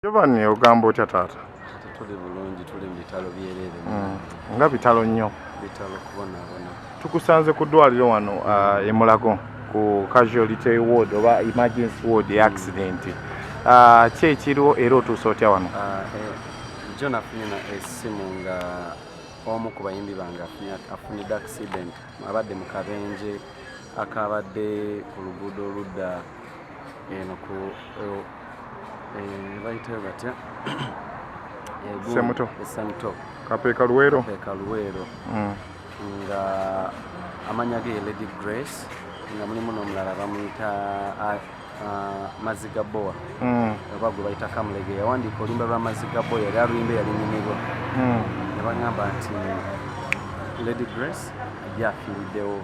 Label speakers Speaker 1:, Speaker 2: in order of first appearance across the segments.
Speaker 1: Jovan ogamba otya taata?
Speaker 2: Tuli bulungi, tuli mu bitalo byerere.
Speaker 1: Nga bitalo nnyo.
Speaker 2: Bitalo kubonaabona.
Speaker 1: Tukusanze ku ddwaliro wano e Mulago ku casualty ward oba emergency ward accident. Ki ekiriwo era otuuse otya wano?
Speaker 2: Jo nafunye essimu nga omu ku bayimbi bange afunidde accident. Abadde mu kabenje akabadde ku luguudo oludda eno ku bayitayo batya
Speaker 1: Semuto
Speaker 2: Kapeeka
Speaker 1: Luweero
Speaker 2: nga amanya ge Lady Grace nga mulimu n'omulala bamuyita Maziga Boa oba gwe bayita Kamulege yawandiika olumba lwa Maziga Boa yali aluyimba yali nnyumirwa ne baŋŋamba nti Lady Grace ajja afiiriddewo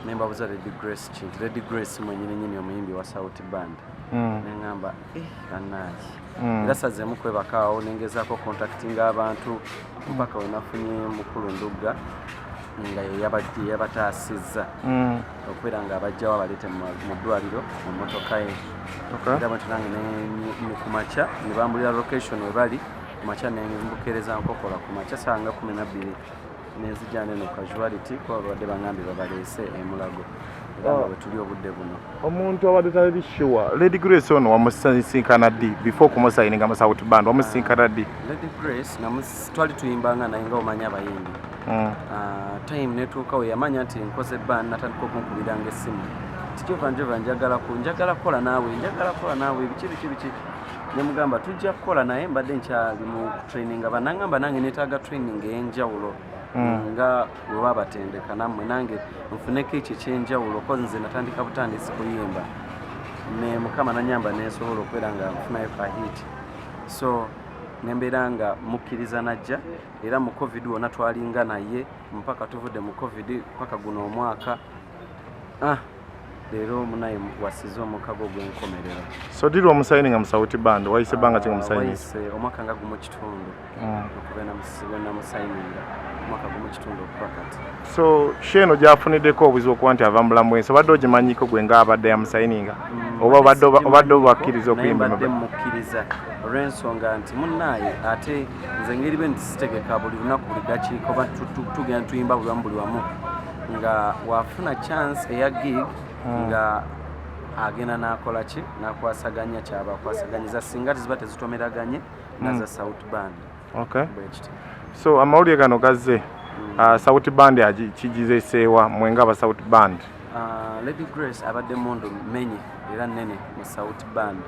Speaker 2: ne mbabuuza Lady Grace kintu Lady Grace mwennyini omuyimbi wa Sawuti band neŋŋamba annaaki era sazzeemu kwebakaawo nengezaako contactinga abantu mpaka we nafunye mukulu Ndugga nga yabataasizza okubeera nga abajjawo abaleete mu ddwaliro mu mmotoka ye era bwe tunange ku makya ne bambulira location we bali ku makya nembukeereza nkokola ku makya saa nga 12 nezijja neno casualty kuba babadde baŋŋambye babaleese e Mulago era nga bwe tuli obudde buno.
Speaker 1: Omuntu abadde tali sure Lady Grace ono wamusisinkana ddi before kumusayininga mu Sawuti band wamusisinkana ddi?
Speaker 2: Lady Grace twali tuyimbanga naye nga omanya abayimbi time netuuka we yamanya nti nkoze band natandika okunkubiranga essimu ti Jovan njagala kukola naawe biki nemugamba tujja kukola naye mbadde nkyali mu training abanangamba nange netaaga training ey'enjawulo nga bwe babatendeka nammwe nange nfuneko ekyo ekyenjawulo ko nze natandika butandisi kuyimba ne Mukama nanyamba nesobola okubeera nga nfunayo ka hit so nembeera nga mukkiriza najja era mu covid wonna twalinga naye mpaka tuvudde mu covid mpaka guno omwaka leero munaye wasize omukago gw'enkomerero.
Speaker 1: So diri omusayininga mu Sawuti band wayise banga ki omusayininga?
Speaker 2: Wayise omwaka nga gumu kitundu okubeera namusayininga omwaka gumu kitundu okupakati.
Speaker 1: So sheeno gyafuniddeko obuzibu okuba nti ava mu bulamu bwensi obadde ogimanyiko gwe nga abadde yamusayininga oba obadde obakkiriza okuyimba?
Speaker 2: Mbadde mukkiriza olw'ensonga nti munnaaye ate nze ngeri bwe nti sitegeka buli lunaku buli dakiika oba tugenda tuyimba buli wamu buli wamu nga wafuna chance eya gig nga agenda nakola ki nakwasaganya kyaba akwasaganyiza singa ziba tezitomeraganye naza Sawuti band.
Speaker 1: Okay. So amawulire gano gazze Sawuti band kigizeeseewa mwenga aba Sawuti band?
Speaker 2: Lady Grace abadde mundu menye era nene mu Sawuti band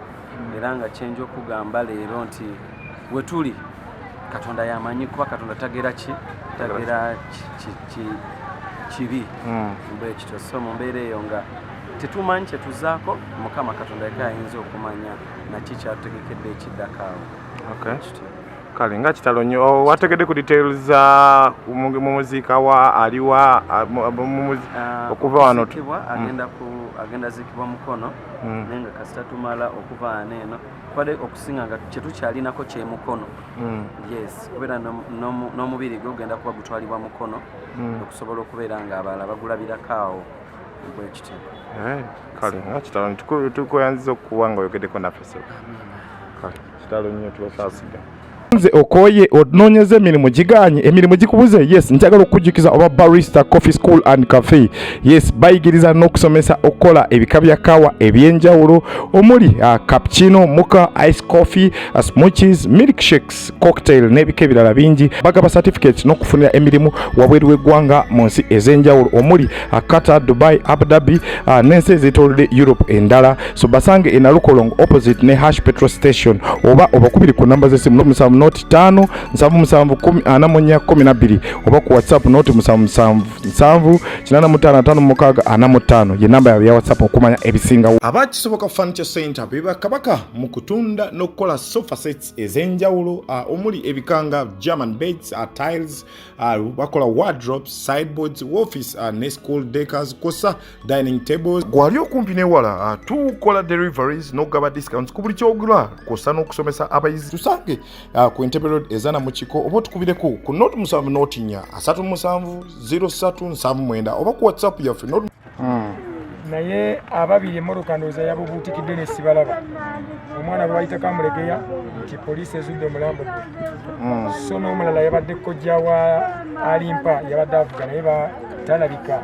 Speaker 2: era nga kyenja okugamba leero nti wetuli Katonda yamanyi kuba Katonda tagera kibi mbekityo so mu mbeera eyo nga tetumanyi kyetuzaako Mukama Katonda yekka ayinza okumanya naki kyategekedde ekiddakaawo.
Speaker 1: Kale nga kitalo nnyo wategedde ku details za mumuziika wa aliwa okuva wano
Speaker 2: agenda zikibwa Mukono naye nga kasita tumala okuva wano eno twade okusinga nga kyetukyalinako kye Mukono yes kubeera n'omubiri gwe ogenda kuba gutwalibwa Mukono okusobola okubeera nga abalala bagulabirako bwekityo.
Speaker 1: Kale nga kitalo tukweyanziza okuba nga oyogeddeko naffe. Kale kitalo nnyo tubasaasiga nze okoye onoonyeza emirimu giganye emirimu gikubuze. Yes, njagala okujjukiza oba Barista Coffee School and Cafe. Yes, bayigiriza n'okusomesa okukola ebika bya kawa ebyenjawulo omuli cappuccino, mocha, ice coffee, smoothies, milkshakes, cocktail n'ebika ebirala bingi. Bagaba certificate n'okufunira emirimu wabweru w'eggwanga mu nsi ez'enjawulo omuli Qatar, Dubai, Abadde n'ensi ez'etoolodde Europe endala. So basange e Nalukolongo opposite ne Hash petrol station oba obakubiri ku namba z'essimu n'omusanvu noti 5 7 oba ku WhatsApp noti 777 ye namba ya WhatsApp okumanya ebisinga. Abakisoboka Furniture Center beba kabaka mu kutunda n'okukola sofa sets ez'enjawulo omuli ebikanga German beds, tiles, bakola wardrobes, sideboards, office ne school decors kosa dining tables. Gwali okumpi newala tukola deliveries n'ogaba discounts ku buli kyogula kosa n'okusomesa abayizi. Tusange ku Entebbe Road ezana mu kiko oba tukubireko ku noti 7 noti 4 37 03 79 oba ku WhatsApp yaffe noti
Speaker 3: naye ababiri emmotoka ndowooza yabubuutikidde ne sibalaba. Omwana gwe bayita Kamulegeya nti poliisi ezudde omulambo gwe. So n'omulala yabadde kkojja wa Arimpa yabadde avuga naye talabika.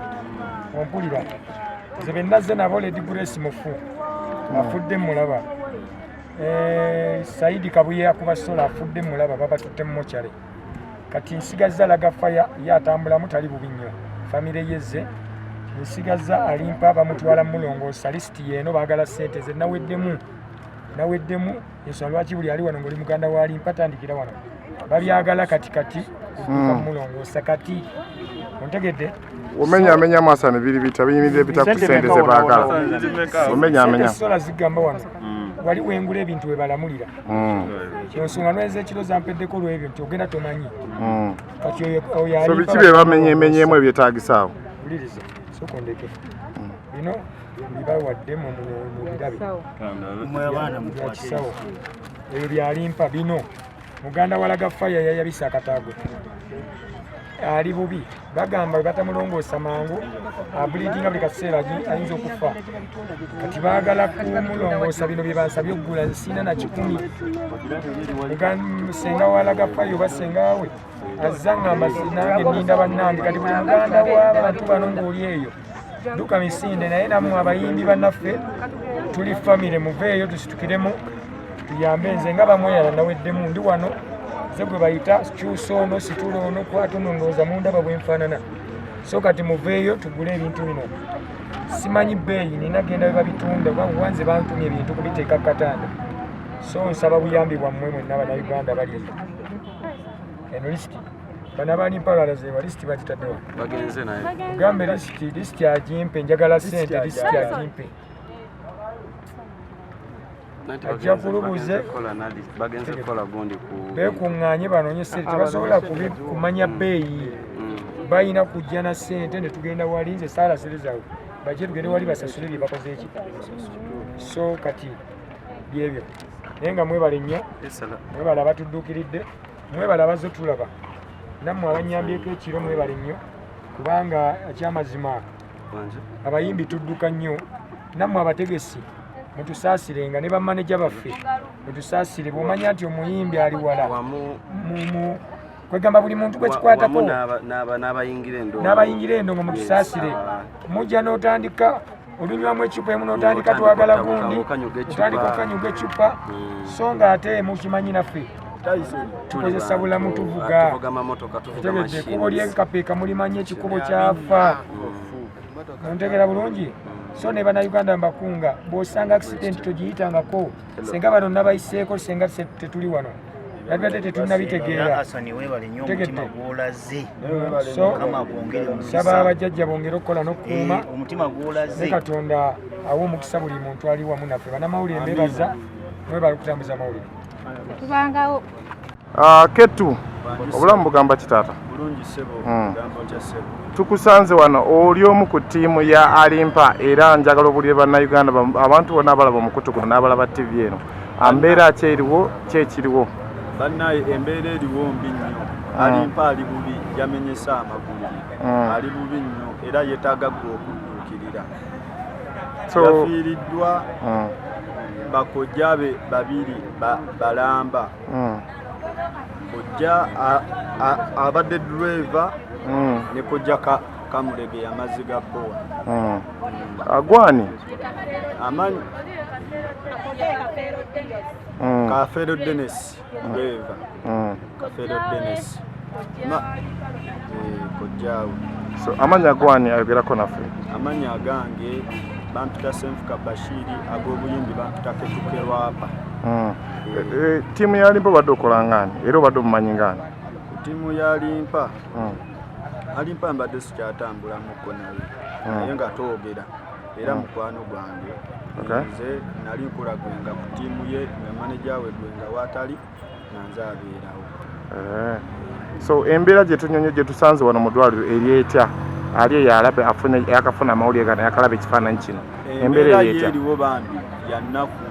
Speaker 3: Ompulira nze be nazze nabo Lady Grace mufu afudde mulaba. Saidi Kabuye akuba sola afudde mulaba babatutte mu mokyale. Kati nsigazza Lagafaya yatambulamu tali bubi nnyo. Famire yezze nsigazza Arimpa bamutwala mulongoosa lisiti yeeno baagala ssente ze naweddemu ensonga lwaki buli ali wano ng'oli muganda wa Arimpa tandikira wano babyagala katikati okutuuka mulongoosa kati ontegedde
Speaker 1: omenya amasano biri bitabiyimire bitaku ssente ze baagala omenya
Speaker 3: sola zigamba wano wali wengula ebintu we balamulira ensonga nweza ekiro zampeddeko lwebyo nti ogenda tomanyi kati oyo
Speaker 1: so biki bye bamenyeemenyeemu ebyetaagisaawo
Speaker 3: uliriza sokondeke bino bibawadde mu birabe kisawo ebyo byalimpa bino muganda wa Lagafaya yayabisa akataago ali bubi bagamba bwe batamulongoosa mangu abuliidinga buli kaseera ayinza okufa kati baagala kumulongoosa bino bye bansabye oggula nsiina na 10 senga wa Lagafaya oba senga we azza ngamba nange nninda bannange kati buli muganda w'abantu bano ng'oli eyo dduka misinde naye nammwe abayimbi bannaffe tuli famire muveeyo tusitukiremu tuyambe nze nga bamweyala naweddemu ndi wano ze gwe bayita kyusa ono situla ono kwata ono ndowooza mundaba bwenfaanana so kati muveeyo tugule ebintu bino simanyi bbeeyi nina genda bwe babitunda wanze bantumye ebintu kubiteeka katanda so nsaba buyambi bwammwe mwenna bannayuganda bali eyo eno lisiti bana Arimpa balazeewa lisiti bagitaddewa
Speaker 2: bagenze naye
Speaker 3: mugambe lisiti agimpe njagala ssente lisiti agimpe ajja kulubuze beekuŋŋaanye banoonye ssente tebasobola kumanya bbeeyi balina kujja na ssente ne tugenda wali nze saalaserezawe bajje tugende wali basasule bye bakoze eki so kati byebyo naye nga mwebale nnyo mwebale abatudduukiridde mwebale abazze tulaba nammwe abanyambyeko ekiro mwebale nnyo kubanga ekyamazima abayimbi tudduka nnyo nammwe abategesi mutusaasirenga ne bamaneja baffe mutusaasire bw'omanya nti omuyimbi ali wala kwegamba buli muntu gwekikwatako n'abayingira endongo mutusaasire mujja n'otandika olunywamu ecupa emu n'otandika twagala gundi otandika okanyuga ecupa so nga ate mukimanyi naffe tukozesa bulamu tuvuga tegedde ekkubo ly'ekapeeka mulimanyi ekikubo kyafa muntegera bulungi so ne bannayuganda mbakunga bw'osanga accident togiyitangako senga bano nabayiseeko senga tetuli wano nabibadde tetulinabitegeera tegedde so saba abajjajja bongere okukola n'okukuuma ne Katonda awa omukisa buli muntu ali wamu naffe bannamawulire mbebaza mwebala okutambuza amawulire
Speaker 4: tubangawo
Speaker 1: Ketu obulamu bugamba kitaata
Speaker 5: bulungi sebo sebo
Speaker 1: tukusanze wano oli omu ku ttiimu ya Arimpa era njagala obulire bannayuganda abantu bonna abalaba omukutu guno n'abalaba TV eno ambeera ki eriwo kyekiriwo
Speaker 5: bannaye embeera eriwo mbi nnyo Arimpa ali bubi yamenyesa amagulu ali bubi nnyo era yeetaaga gwe okudduukirira yafiiriddwa bakojja be babiri balamba kojja abadde driver ne kojja Kamulegeya amazzi ga bbowa
Speaker 1: agwani
Speaker 5: amanyi Kafero Dennis driver Kafero Dennis kojjaawe
Speaker 1: so amanya agwani ayogerako naffe
Speaker 5: amanya agange bampita Senfuka Bashiri ag'obuyimbi bampita Ketukerwapa
Speaker 1: ttiimu ya Arimpa obadde okola ngani era obadde omumanyi ngani
Speaker 5: ttiimu ya Arimpa Arimpa mbadde sikyatambulamuko naye nga toogera era mukwano gwange nze nali nkulagwenga ku ttiimu ye nga maneja we gwenga waatali nanze abeerawo
Speaker 1: so embeera gye tunyonyo gye tusanze wano Mudwaliro eri etya ali eyalabe yakafuna amawulire gano yakalaba ekifaananyi kino embeera eri etya
Speaker 5: eriwo bambi yannaku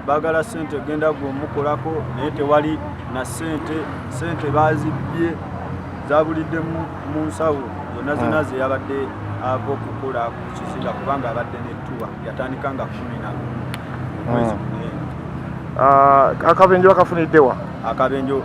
Speaker 5: baagala ssente genda gwomukolako naye tewali na ssente bazibbye zabulidde mu nsawo zonna zonna ze yabadde ava okukola ku kizinga kubanga abadde nettuwa yatandika nga 11 mwezi munene.
Speaker 1: Akabenje bakafuniddewa
Speaker 5: akabenjo